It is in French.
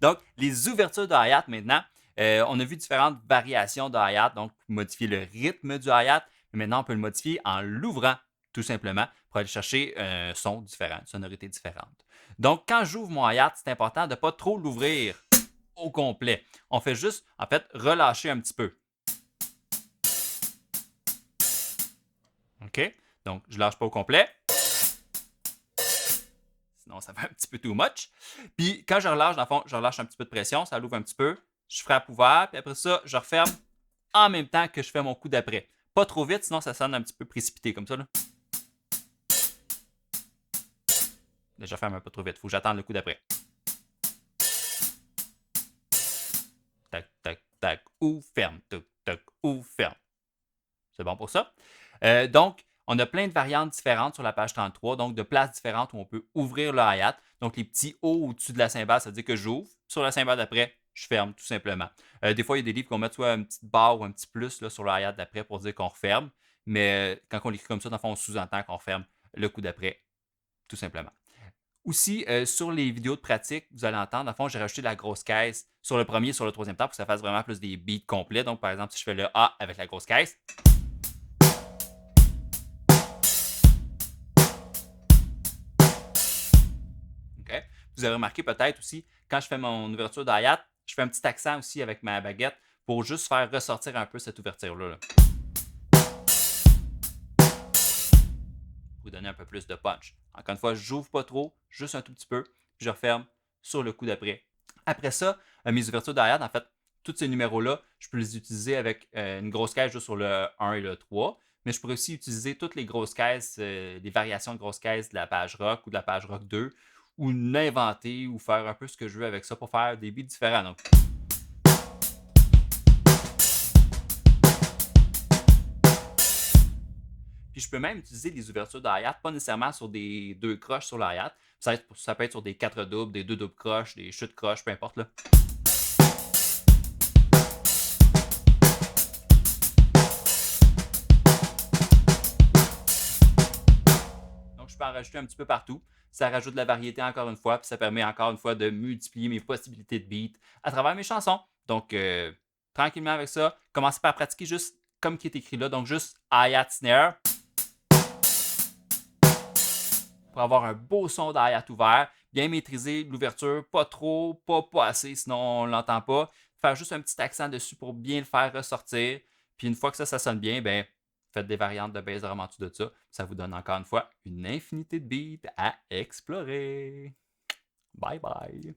Donc, les ouvertures de hi-hat maintenant, on a vu différentes variations de hi-hat, donc modifier le rythme du hi-hat, mais maintenant on peut le modifier en l'ouvrant tout simplement pour aller chercher un son différent, une sonorité différente. Donc, quand j'ouvre mon hi-hat, c'est important de ne pas trop l'ouvrir au complet. On fait juste, en fait, relâcher un petit peu. OK? Donc, je ne lâche pas au complet. Sinon, ça fait un petit peu too much. Puis, quand je relâche, dans le fond, je relâche un petit peu de pression, ça l'ouvre un petit peu. Je frappe ouvert, puis après ça, je referme en même temps que je fais mon coup d'après. Pas trop vite, sinon ça sonne un petit peu précipité comme ça. Là. Je referme un peu trop vite. Il faut que j'attende le coup d'après. Tac, tac, tac, ou ferme. Tac, tac, ou ferme. C'est bon pour ça. Donc, on a plein de variantes différentes sur la page 33, donc de places différentes où on peut ouvrir le hi-hat. Donc, les petits hauts au-dessus de la cymbale, ça veut dire que j'ouvre. Sur la cymbale d'après, je ferme tout simplement. Des fois, il y a des livres qu'on met soit une petite barre ou un petit plus là, sur le hi-hat d'après pour dire qu'on referme. Mais quand on l'écrit comme ça, dans le fond, on sous-entend qu'on referme le coup d'après, tout simplement. Aussi, sur les vidéos de pratique, vous allez entendre, dans le fond, j'ai rajouté la grosse caisse sur le premier et sur le troisième temps pour que ça fasse vraiment plus des beats complets. Donc, par exemple, si je fais le A avec la grosse caisse, okay. Vous avez remarqué peut-être aussi, quand je fais mon ouverture d'hi-hat, je fais un petit accent aussi avec ma baguette pour juste faire ressortir un peu cette ouverture-là. Là. Pour vous donner un peu plus de punch. Encore une fois, j'ouvre pas trop, juste un tout petit peu, puis je referme sur le coup d'après. Après ça, mes ouvertures d'hi-hat, en fait, tous ces numéros-là, je peux les utiliser avec une grosse caisse juste sur le 1 et le 3, mais je pourrais aussi utiliser toutes les grosses caisses, les variations de grosses caisses de la page rock ou de la page rock 2, ou l'inventer ou faire un peu ce que je veux avec ça pour faire des beats différents. Donc, puis je peux même utiliser les ouvertures de hi-hat, pas nécessairement sur des deux croches sur le hi-hat. Ça peut être sur des 4 doubles, des 2 doubles croches, des chutes croches, peu importe. Là. Donc, je peux en rajouter un petit peu partout. Ça rajoute de la variété encore une fois, puis ça permet encore une fois de multiplier mes possibilités de beats à travers mes chansons. Donc, tranquillement avec ça, commencez par pratiquer juste comme qui est écrit là. Donc, juste hi-hat snare pour avoir un beau son de hi-hat ouvert, bien maîtriser l'ouverture, pas trop, pas assez, sinon on ne l'entend pas. Faire juste un petit accent dessus pour bien le faire ressortir. Puis une fois que ça sonne bien, ben, faites des variantes de bass drum en dessous de ça. Ça vous donne encore une fois une infinité de beats à explorer. Bye bye!